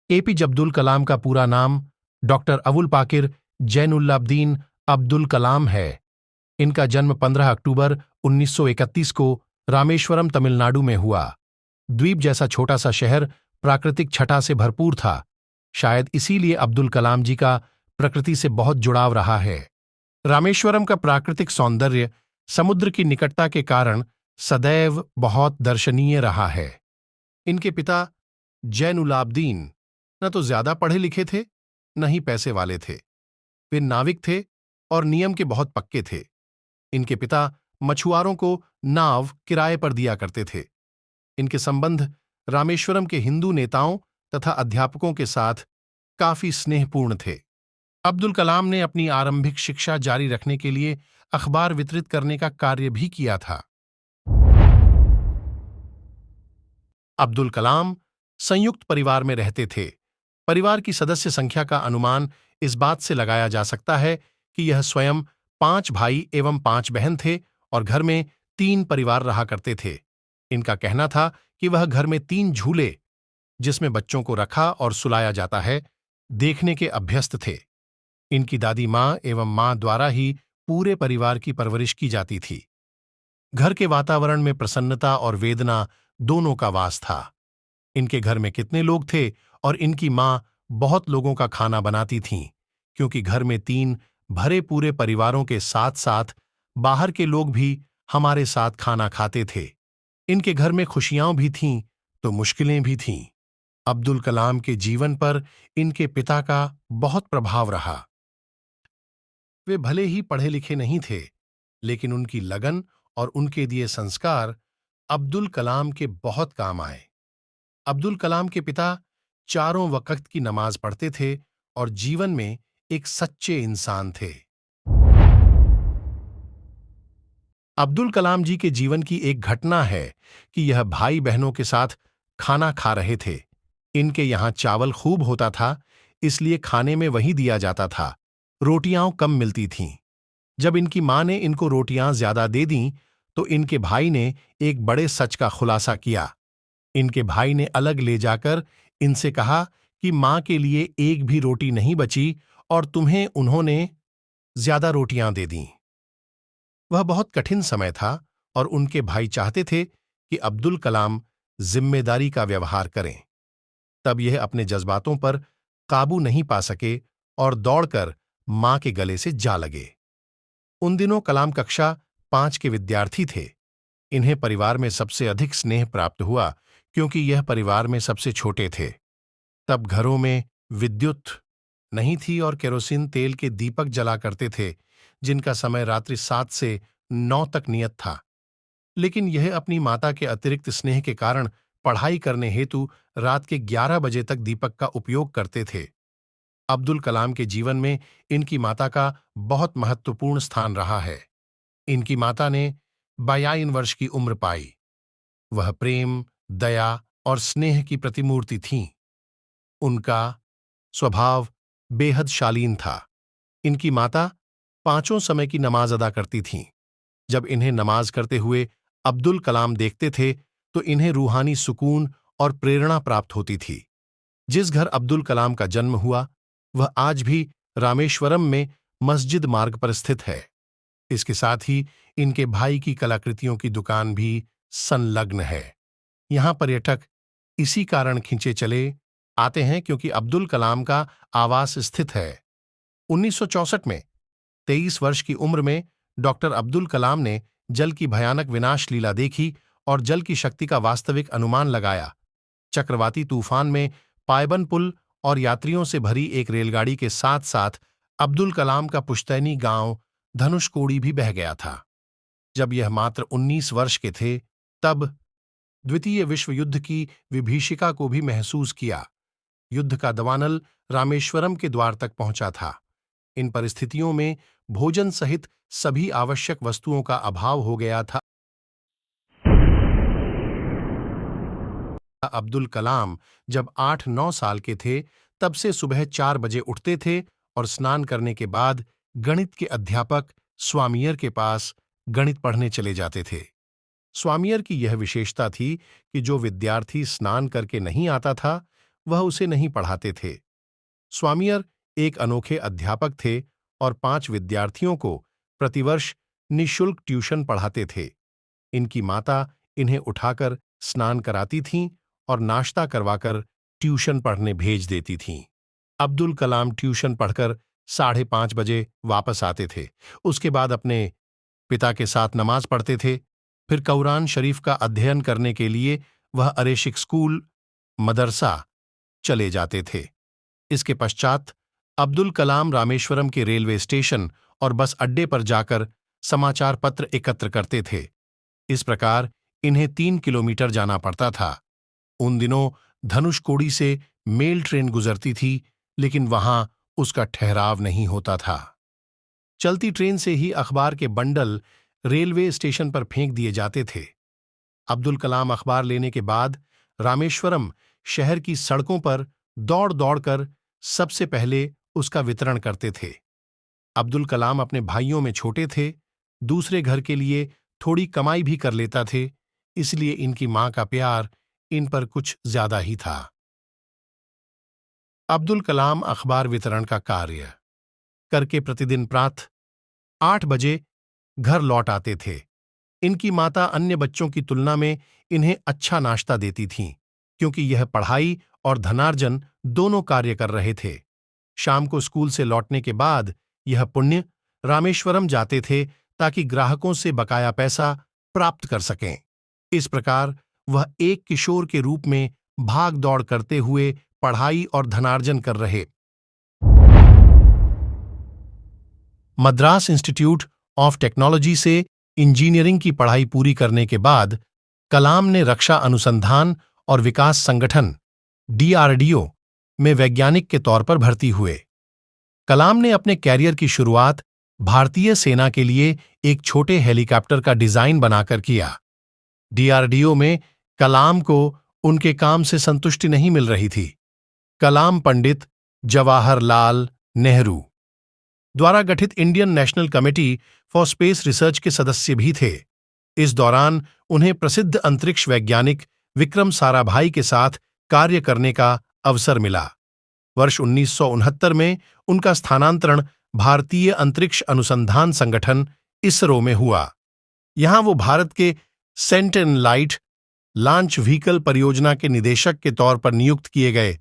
APJ Abdul Kalam का पूरा नाम डॉक्टर अबुल पाकिर जैनुल्लाब्दीन अब्दुल कलाम है। इनका जन्म 15 अक्टूबर 1931 को रामेश्वरम, तमिलनाडु में हुआ। द्वीप जैसा छोटा सा शहर प्राकृतिक छटा से भरपूर था। शायद इसीलिए अब्दुल कलाम जी का प्रकृति से बहुत जुड़ाव रहा है। रामेश्वरम का प्राकृतिक सौंदर्य समुद्र की निकटता के कारण सदैव बहुत दर्शनीय रहा है। इनके पिता जैनुलाब्दीन न तो ज्यादा पढ़े लिखे थे, न ही पैसे वाले थे। वे नाविक थे और नियम के बहुत पक्के थे। इनके पिता मछुआरों को नाव किराए पर दिया करते थे। इनके संबंध रामेश्वरम के हिंदू नेताओं तथा अध्यापकों के साथ काफी स्नेहपूर्ण थे। अब्दुल कलाम ने अपनी आरंभिक शिक्षा जारी रखने के लिए अखबार वितरित करने का कार्य भी किया था। अब्दुल कलाम संयुक्त परिवार में रहते थे। परिवार की सदस्य संख्या का अनुमान इस बात से लगाया जा सकता है कि यह स्वयं 5 भाई एवं 5 बहन थे और घर में 3 परिवार रहा करते थे। इनका कहना था कि वह घर में 3 झूले, जिसमें बच्चों को रखा और सुलाया जाता है, देखने के अभ्यस्त थे। इनकी दादी माँ एवं माँ द्वारा ही पूरे परिवार की परवरिश की जाती थी। घर के वातावरण में प्रसन्नता और वेदना दोनों का वास था। इनके घर में कितने लोग थे और इनकी माँ बहुत लोगों का खाना बनाती थीं, क्योंकि घर में 3 भरे पूरे परिवारों के साथ साथ बाहर के लोग भी हमारे साथ खाना खाते थे। इनके घर में खुशियां भी थीं तो मुश्किलें भी थीं। अब्दुल कलाम के जीवन पर इनके पिता का बहुत प्रभाव रहा। वे भले ही पढ़े लिखे नहीं थे, लेकिन उनकी लगन और उनके दिए संस्कार अब्दुल कलाम के बहुत काम आए। अब्दुल कलाम के पिता चारों वक्त की नमाज पढ़ते थे और जीवन में एक सच्चे इंसान थे। अब्दुल कलाम जी के जीवन की एक घटना है कि यह भाई बहनों के साथ खाना खा रहे थे। इनके यहाँ चावल खूब होता था, इसलिए खाने में वही दिया जाता था। रोटियां कम मिलती थीं। जब इनकी मां ने इनको रोटियां ज्यादा दे दीं, तो इनके भाई ने एक बड़े सच का खुलासा किया। इनके भाई ने अलग ले जाकर इनसे कहा कि मां के लिए एक भी रोटी नहीं बची और तुम्हें उन्होंने ज्यादा रोटियां दे दीं। वह बहुत कठिन समय था और उनके भाई चाहते थे कि अब्दुल कलाम जिम्मेदारी का व्यवहार करें। तब यह अपने जज्बातों पर काबू नहीं पा सके और दौड़कर मां के गले से जा लगे। उन दिनों कलाम कक्षा 5 के विद्यार्थी थे। इन्हें परिवार में सबसे अधिक स्नेह प्राप्त हुआ, क्योंकि यह परिवार में सबसे छोटे थे। तब घरों में विद्युत नहीं थी और केरोसिन तेल के दीपक जला करते थे, जिनका समय रात्रि 7 से 9 तक नियत था। लेकिन यह अपनी माता के अतिरिक्त स्नेह के कारण पढ़ाई करने हेतु रात के 11 बजे तक दीपक का उपयोग करते थे। अब्दुल कलाम के जीवन में इनकी माता का बहुत महत्वपूर्ण स्थान रहा है। इनकी माता ने 52 वर्ष की उम्र पाई। वह प्रेम, दया और स्नेह की प्रतिमूर्ति थीं। उनका स्वभाव बेहद शालीन था। इनकी माता 5 समय की नमाज अदा करती थीं। जब इन्हें नमाज करते हुए अब्दुल कलाम देखते थे, तो इन्हें रूहानी सुकून और प्रेरणा प्राप्त होती थी। जिस घर अब्दुल कलाम का जन्म हुआ, वह आज भी रामेश्वरम में मस्जिद मार्ग पर स्थित है। इसके साथ ही इनके भाई की कलाकृतियों की दुकान भी संलग्न है। यहां पर्यटक इसी कारण खिंचे चले आते हैं, क्योंकि अब्दुल कलाम का आवास स्थित है। 1964 में 23 वर्ष की उम्र में डॉक्टर अब्दुल कलाम ने जल की भयानक विनाश लीला देखी और जल की शक्ति का वास्तविक अनुमान लगाया। चक्रवाती तूफान में पायबन पुल और यात्रियों से भरी एक रेलगाड़ी के साथ साथ अब्दुल कलाम का पुश्तैनी गांव धनुषकोडी भी बह गया था। जब यह मात्र 19 वर्ष के थे, तब द्वितीय विश्व युद्ध की विभीषिका को भी महसूस किया। युद्ध का दवानल रामेश्वरम के द्वार तक पहुंचा था। इन परिस्थितियों में भोजन सहित सभी आवश्यक वस्तुओं का अभाव हो गया था। अब्दुल कलाम जब 8-9 साल के थे, तब से सुबह 4 बजे उठते थे और स्नान करने के बाद गणित के अध्यापक स्वामियर के पास गणित पढ़ने चले जाते थे। स्वामियर की यह विशेषता थी कि जो विद्यार्थी स्नान करके नहीं आता था, वह उसे नहीं पढ़ाते थे। स्वामियर एक अनोखे अध्यापक थे और 5 विद्यार्थियों को प्रतिवर्ष निःशुल्क ट्यूशन पढ़ाते थे। इनकी माता इन्हें उठाकर स्नान कराती थीं और नाश्ता करवाकर ट्यूशन पढ़ने भेज देती थीं। अब्दुल कलाम ट्यूशन पढ़कर 5:30 बजे वापस आते थे। उसके बाद अपने पिता के साथ नमाज पढ़ते थे। फिर कुरान शरीफ का अध्ययन करने के लिए वह अरेशिक स्कूल, मदरसा चले जाते थे। इसके पश्चात अब्दुल कलाम रामेश्वरम के रेलवे स्टेशन और बस अड्डे पर जाकर समाचार पत्र एकत्र करते थे। इस प्रकार इन्हें 3 किलोमीटर जाना पड़ता था। उन दिनों धनुषकोडी से मेल ट्रेन गुजरती थी, लेकिन वहां उसका ठहराव नहीं होता था। चलती ट्रेन से ही अखबार के बंडल रेलवे स्टेशन पर फेंक दिए जाते थे। अब्दुल कलाम अखबार लेने के बाद रामेश्वरम शहर की सड़कों पर दौड़ दौड़कर सबसे पहले उसका वितरण करते थे। अब्दुल कलाम अपने भाइयों में छोटे थे, दूसरे घर के लिए थोड़ी कमाई भी कर लेता थे, इसलिए इनकी मां का प्यार इन पर कुछ ज्यादा ही था। अब्दुल कलाम अखबार वितरण का कार्य करके प्रतिदिन प्रातः 8 बजे घर लौट आते थे। इनकी माता अन्य बच्चों की तुलना में इन्हें अच्छा नाश्ता देती थीं, क्योंकि यह पढ़ाई और धनार्जन दोनों कार्य कर रहे थे। शाम को स्कूल से लौटने के बाद यह पुण्य रामेश्वरम जाते थे ताकि ग्राहकों से बकाया पैसा प्राप्त कर सकें। इस प्रकार वह एक किशोर के रूप में भाग दौड़ करते हुए पढ़ाई और धनार्जन कर रहे। मद्रास इंस्टीट्यूट ऑफ टेक्नोलॉजी से इंजीनियरिंग की पढ़ाई पूरी करने के बाद कलाम ने रक्षा अनुसंधान और विकास संगठन DRDO में वैज्ञानिक के तौर पर भर्ती हुए। कलाम ने अपने कैरियर की शुरुआत भारतीय सेना के लिए एक छोटे हेलीकॉप्टर का डिजाइन बनाकर किया। DRDO में कलाम को उनके काम से संतुष्टि नहीं मिल रही थी। कलाम पंडित जवाहरलाल नेहरू द्वारा गठित Indian national committee for space research के सदस्य भी थे। इस दौरान उन्हें प्रसिद्ध अंतरिक्ष वैज्ञानिक विक्रम साराभाई के साथ कार्य करने का अवसर मिला। वर्ष 1969 में उनका स्थानांतरण भारतीय अंतरिक्ष अनुसंधान संगठन इसरो में हुआ। यहां वो भारत के सेंटिनलाइट लॉन्च व्हीकल परियोजना के निदेशक के तौर पर नियुक्त किए गए।